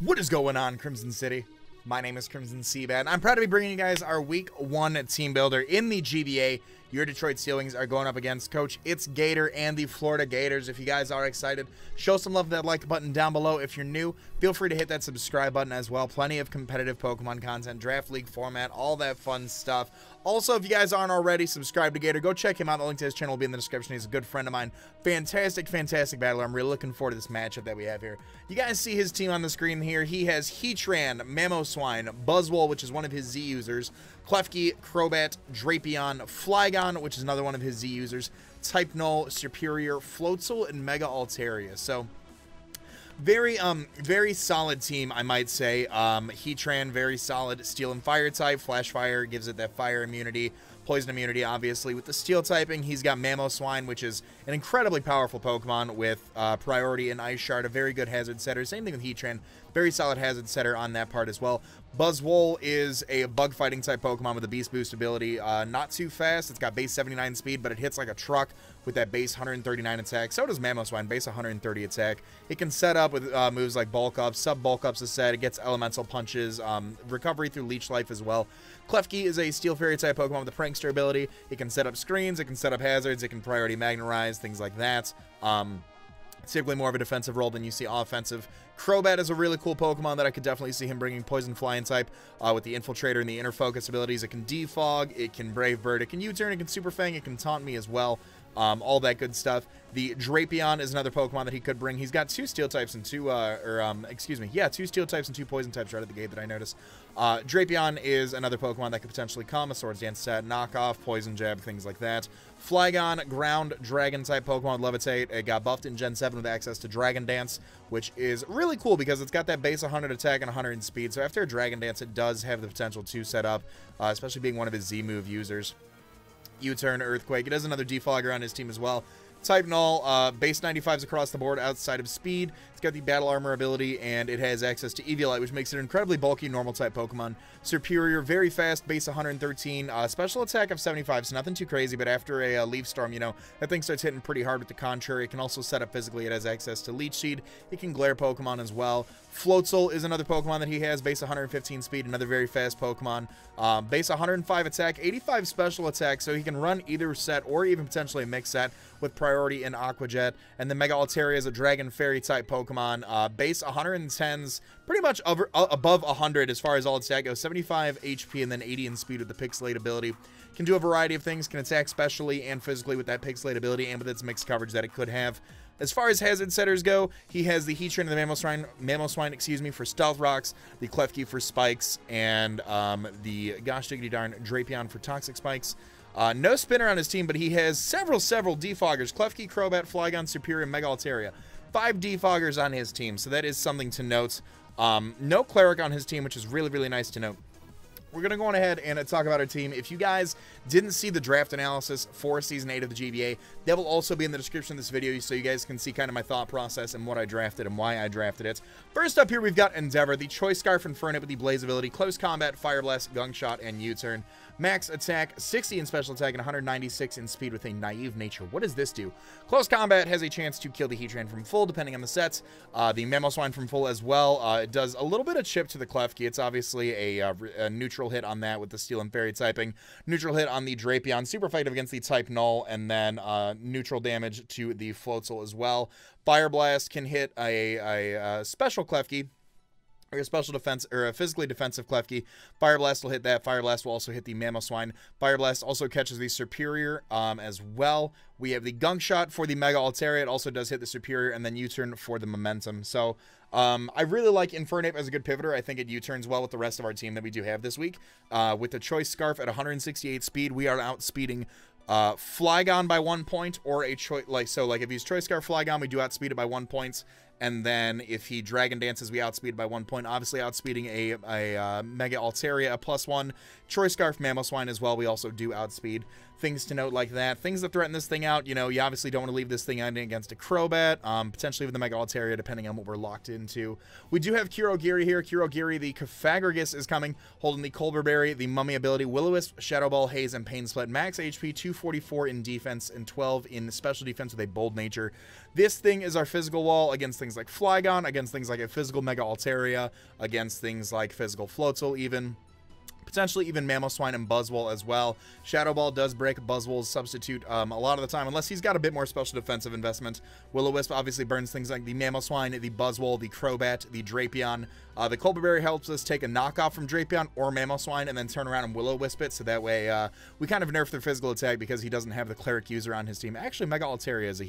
What is going on, Crimson City? My name is Crimson CBAD, and I'm proud to be bringing you guys our Week 1 team builder in the GBA. Your Detroit Steel Wings are going up against Coach It's Gator and the Florida Gators. If you guys are excited, show some love to that like button down below. If you're new, feel free to hit that subscribe button as well. Plenty of competitive Pokemon content, draft league format, all that fun stuff. Also, if you guys aren't already subscribed to Gator, go check him out. The link to his channel will be in the description. He's a good friend of mine. Fantastic battler. I'm really looking forward to this matchup that we have here. You guys see his team on the screen here. He has Heatran, Mamoswine, Buzzwole, which is one of his Z users, Klefki, Crobat, Drapion, Flygon, which is another one of his Z users, Type Null, Superior, Floatzel, and Mega Altaria. So very solid team, I might say. Heatran, very solid Steel and Fire type. Flash Fire gives it that fire immunity. Poison immunity, obviously. With the Steel typing, he's got Mamoswine, which is an incredibly powerful Pokemon with priority and Ice Shard, a very good hazard setter. Same thing with Heatran, very solid hazard setter on that part as well. Buzzwole is a bug fighting type Pokemon with a Beast Boost ability. Not too fast. It's got base 79 speed, but it hits like a truck with that base 139 attack. So does Mamoswine, base 130 attack. It can set up with moves like Bulk Up. Sub Bulk Up's a set. It gets Elemental Punches, recovery through Leech Life as well. Klefki is a Steel Fairy type Pokemon with a Prankster ability. It can set up screens. It can set up hazards. It can priority Magnetize, things like that. Typically more of a defensive role than you see offensive. Crobat is a really cool Pokemon that I could definitely see him bringing Poison Flying type with the Infiltrator and the Inner Focus abilities. It can Defog, it can Brave Bird, it can U-Turn, it can Super Fang, it can Taunt Me as well. All that good stuff. The Drapion is another Pokemon that he could bring. He's got two Steel types and two Steel types and two Poison types right at the gate that I noticed. Drapion is another Pokemon that could potentially come, a Swords Dance set, Knockoff, Poison Jab, things like that. Flygon, Ground Dragon type Pokemon with Levitate. It got buffed in Gen 7 with access to Dragon Dance, which is really cool because it's got that base 100 attack and 100 speed. So after a Dragon Dance, it does have the potential to set up, especially being one of his Z-move users. U-Turn, Earthquake. It has another Defogger on his team as well. Type Null, base 95s across the board outside of speed. It's got the Battle Armor ability, and it has access to Eviolite, which makes it an incredibly bulky normal type Pokemon. Superior, very fast, base 113, special attack of 75, so nothing too crazy, but after a Leaf Storm, you know, that thing starts hitting pretty hard with the Contrary. It can also set up physically. It has access to Leech Seed. It can Glare Pokemon as well. Floatzel is another Pokemon that he has, base 115 speed, another very fast Pokemon. Base 105 attack, 85 special attack, so he can run either set or even potentially a mix set with priority in Aqua Jet. And the Mega Altaria is a Dragon Fairy type Pokemon. Base 110s, pretty much above 100 as far as all its stat goes. 75 HP and then 80 in speed with the Pixelate ability. Can do a variety of things, can attack specially and physically with that Pixelate ability and with its mixed coverage that it could have. As far as hazard setters go, he has the Heatran and the Mamoswine, for Stealth Rocks, the Klefki for Spikes, and the gosh diggity darn Drapion for Toxic Spikes. No Spinner on his team, but he has several Defoggers. Klefki, Crobat, Flygon, Superior, and Mega Altaria. 5 Defoggers on his team, so that is something to note. No Cleric on his team, which is really nice to note. We're going to go on ahead and talk about our team. If you guys didn't see the draft analysis for Season 8 of the GBA, that will also be in the description of this video so you guys can see kind of my thought process and what I drafted and why I drafted it. First up here, we've got Endeavor, the Choice Scarf Infernape with the Blaze ability, Close Combat, Fire Blast, Gunk Shot, and U-Turn. Max attack, 60 in special attack, and 196 in speed with a Naive Nature. What does this do? Close Combat has a chance to kill the Heatran from full, depending on the sets. The Mamoswine from full as well. It does a little bit of chip to the Klefki. It's obviously a neutral hit on that with the Steel and Fairy typing. Neutral hit on the Drapion. Super effective against the Type Null, and then neutral damage to the Floatzel as well. Fire Blast can hit a special Klefki, or a special defense, or a physically defensive Klefki. Fire Blast will hit that. Fire Blast will also hit the Mamoswine. Fire Blast also catches the Superior as well. We have the Gunk Shot for the Mega Altaria. It also does hit the Superior, and then U-Turn for the Momentum. So I really like Infernape as a good pivoter. I think it U-turns well with the rest of our team that we do have this week. With the Choice Scarf at 168 speed, we are outspeeding Flygon by 1 point, or a choice like if he's Choice Scarf Flygon, we do outspeed it by 1 point. And then if he Dragon Dances, we outspeed by 1 point. Obviously, outspeeding a Mega Altaria, a +1. Choice Scarf Mamoswine as well, we also do outspeed. Things to note like that. Things that threaten this thing out, you know, you obviously don't want to leave this thing out against a Crobat, potentially with the Mega Altaria, depending on what we're locked into. We do have Kirogiri here. Kirogiri, the Cofagrigus is coming, holding the Colbur Berry, the Mummy ability, Will-O-Wisp, Shadow Ball, Haze, and Pain Split. Max HP, 244 in defense, and 12 in special defense with a Bold Nature. This thing is our physical wall against things things like Flygon, against things like a physical Mega Altaria, against things like physical Floatzel even. Potentially even Mamoswine and Buzzwole as well. Shadow Ball does break Buzzwole's substitute a lot of the time, unless he's got a bit more special defensive investment. Will-O-Wisp obviously burns things like the Mamoswine, the Buzzwole, the Crobat, the Drapion. The Colbur Berry helps us take a knockoff from Drapion or Mamoswine and then turn around and Will-O-Wisp it, so that way we kind of nerf their physical attack because he doesn't have the Cleric user on his team. Actually, Mega Altaria is a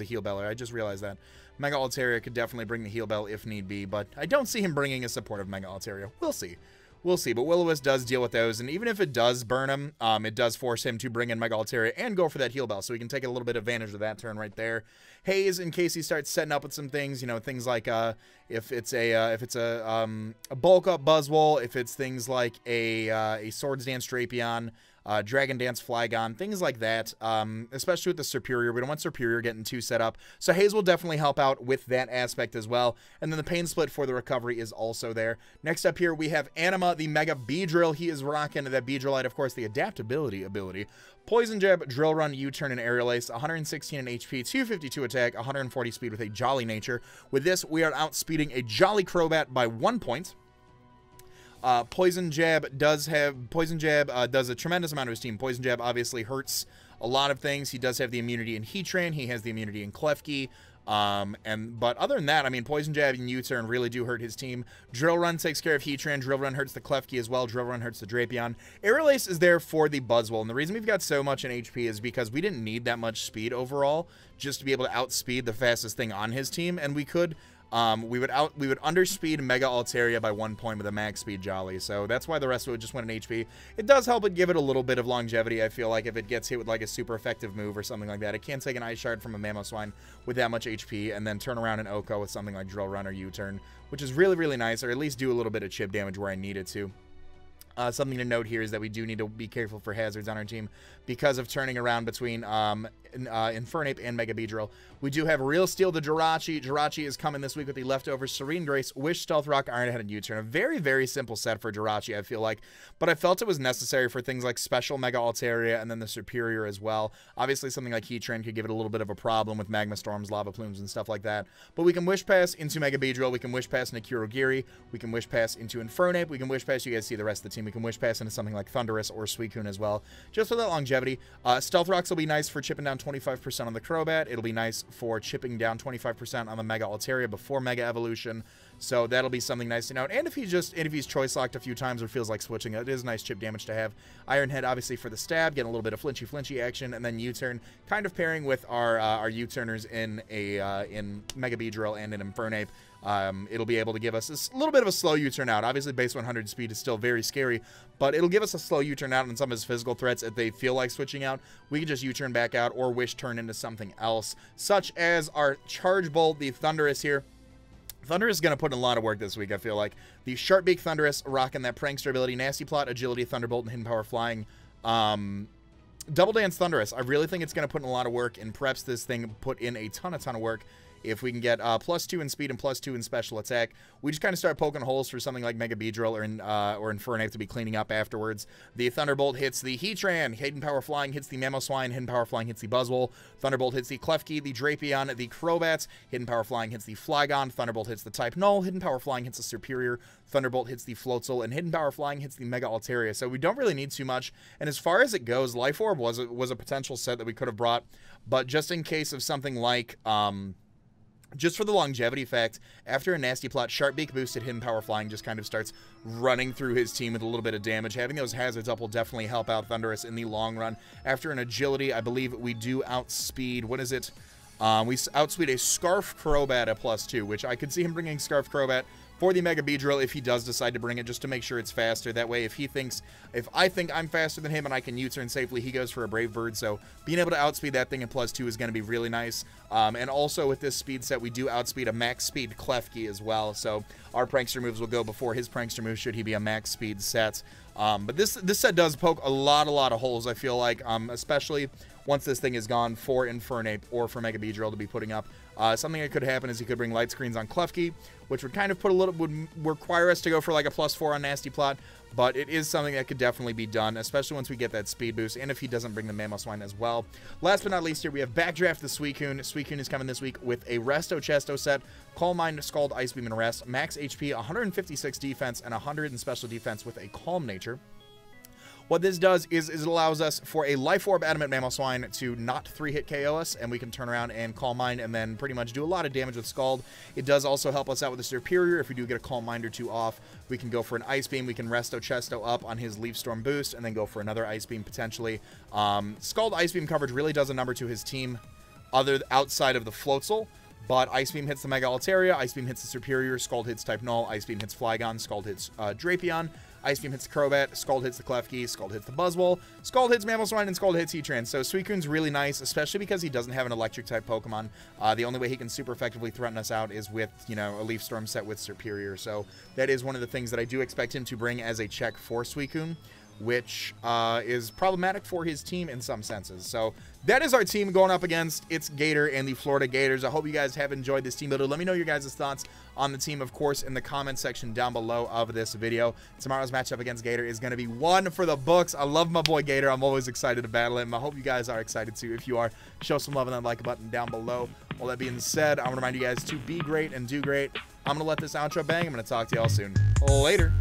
heal beller. I just realized that. Mega Altaria could definitely bring the heal bell if need be, but I don't see him bringing a supportive Mega Altaria. We'll see. We'll see, but Will-O-Wisp does deal with those, and even if it does burn him, it does force him to bring in Mega Altaria and go for that heal bell, so he can take a little bit of advantage of that turn right there. Haze, in case he starts setting up with some things, you know, things like if it's a bulk up Buzzwole, if it's things like a Swords Dance Drapion, Dragon Dance Flygon, things like that, especially with the Superior. We don't want Superior getting too set up. So Haze will definitely help out with that aspect as well. And then the Pain Split for the recovery is also there. Next up here, we have Anima, the Mega Beedrill. He is rocking that Beedrillite, of course, the adaptability ability. Poison Jab, Drill Run, U-Turn, and Aerial Ace, 116 in HP, 252 attack, 140 speed with a Jolly nature. With this, we are outspeeding a Jolly Crobat by 1 point. Poison Jab does a tremendous amount of his team. Poison Jab obviously hurts a lot of things. He does have the immunity in Heatran. He has the immunity in Klefki. But other than that, I mean, Poison Jab and U-Turn really do hurt his team. Drill Run takes care of Heatran. Drill Run hurts the Klefki as well. Drill Run hurts the Drapion. Aerial Ace is there for the Buzzwole. And the reason we've got so much in HP is because we didn't need that much speed overall just to be able to outspeed the fastest thing on his team. And we could... we would underspeed Mega Altaria by 1 point with a max speed Jolly, so that's why the rest of it just went in HP. It does help it give it a little bit of longevity. I feel like if it gets hit with like a super effective move or something like that, it can take an Ice Shard from a Mamoswine with that much HP and then turn around and OHKO with something like Drill Run or U-Turn, which is really, really nice, or at least do a little bit of chip damage where I need it to. Something to note here is that we do need to be careful for hazards on our team because of turning around between Infernape and Mega Beedrill. We do have Real Steel the Jirachi. Jirachi is coming this week with the leftovers Serene Grace, Wish, Stealth Rock, Iron Head, and U-Turn. A very, very simple set for Jirachi, I feel like. But I felt it was necessary for things like Special Mega Altaria and then the Superior as well. Obviously, something like Heatran could give it a little bit of a problem with Magma Storms, Lava Plumes, and stuff like that. But we can Wish Pass into Mega Beedrill. We can Wish Pass into Kurogiri. We can Wish Pass into Infernape. We can Wish Pass, you guys see the rest of the team. We can Wish Pass into something like Thundurus or Suicune as well, just for that longevity. Stealth Rocks will be nice for chipping down 25% on the Crobat. It'll be nice for chipping down 25% on the Mega Altaria before Mega Evolution, so that'll be something nice to note. And if he's choice locked a few times or feels like switching, it is nice chip damage to have. Iron Head obviously for the stab, getting a little bit of flinchy action, and then U-Turn kind of pairing with our U-Turners in Mega Beedrill and in Infernape. It'll be able to give us a little bit of a slow U-turn out. Obviously, base 100 speed is still very scary, but it'll give us a slow U-turn out on some of his physical threats if they feel like switching out. We can just U-turn back out or Wish turn into something else, such as our Charge Bolt, the Thundurus here. Thundurus is going to put in a lot of work this week, I feel like. The Sharp Beak Thundurus rocking that Prankster ability, Nasty Plot, Agility, Thunderbolt, and Hidden Power Flying. Double Dance Thundurus. I really think it's going to put in a lot of work, and preps this thing put in a ton of work. If we can get +2 in speed and +2 in special attack, we just kind of start poking holes for something like Mega Beedrill or Infernape to be cleaning up afterwards. The Thunderbolt hits the Heatran, Hidden Power Flying hits the Mamoswine, Hidden Power Flying hits the Buzzwole, Thunderbolt hits the Klefki, the Drapion, the Crobats, Hidden Power Flying hits the Flygon, Thunderbolt hits the Type Null, Hidden Power Flying hits the Superior, Thunderbolt hits the Floatzel, and Hidden Power Flying hits the Mega Altaria. So we don't really need too much. And as far as it goes, Life Orb was a potential set that we could have brought, but just in case of something like just for the longevity fact, after a Nasty Plot, Sharp Beak boosted Hidden Power Flying just kind of starts running through his team with a little bit of damage. Having those hazards up will definitely help out Thundurus in the long run. After an Agility, I believe we do outspeed, what is it? We outspeed a Scarf Crobat at +2, which I could see him bringing Scarf Crobat for the Mega Beedrill if he does decide to bring it, just to make sure it's faster. That way, if I think I'm faster than him and I can U-turn safely, he goes for a Brave Bird. So being able to outspeed that thing at +2 is going to be really nice. And also with this speed set, we do outspeed a max speed Klefki as well. So our Prankster moves will go before his Prankster moves should he be a max speed set. But this set does poke a lot of holes, I feel like, especially once this thing is gone for Infernape or for Mega Beedrill to be putting up. Something that could happen is he could bring light screens on Klefki, which would kind of would require us to go for like a +4 on Nasty Plot, but it is something that could definitely be done, especially once we get that speed boost, and if he doesn't bring the Mamoswine as well. Last but not least here, we have Backdraft the Suicune. Suicune is coming this week with a Resto Chesto set, Calm Mind, Scald, Ice Beam, and Rest, max HP, 156 defense, and 100 in special defense with a Calm Nature. What this does is it allows us for a Life Orb Adamant Mamoswine to not 3-hit KO us, and we can turn around and Calm Mind and then pretty much do a lot of damage with Scald. It does also help us out with the Superior. If we do get a Calm Mind or 2 off, we can go for an Ice Beam. We can Resto Chesto up on his Leaf Storm boost and then go for another Ice Beam potentially. Scald Ice Beam coverage really does a number to his team outside of the Floatzel. But Ice Beam hits the Mega Altaria, Ice Beam hits the Superior, Scald hits Type Null, Ice Beam hits Flygon, Scald hits Drapion, Ice Beam hits the Crobat, Scald hits the Klefki, Scald hits the Buzzwole, Scald hits Mamoswine, and Scald hits Heatran. So Suicune's really nice, especially because he doesn't have an Electric-type Pokemon. The only way he can super effectively threaten us out is with, you know, a Leaf Storm set with Superior. So that is one of the things that I do expect him to bring as a check for Suicune, which is problematic for his team in some senses. So that is our team going up against its Gator and the Florida Gators. I hope you guys have enjoyed this team builder. Let me know your guys' thoughts on the team, of course, in the comment section down below of this video. Tomorrow's matchup against Gator is going to be one for the books. I love my boy Gator. I'm always excited to battle him. I hope you guys are excited too. If you are, show some love on that like button down below. All that being said, I want to remind you guys to be great and do great. I'm going to let this outro bang. I'm going to talk to y'all soon. Later.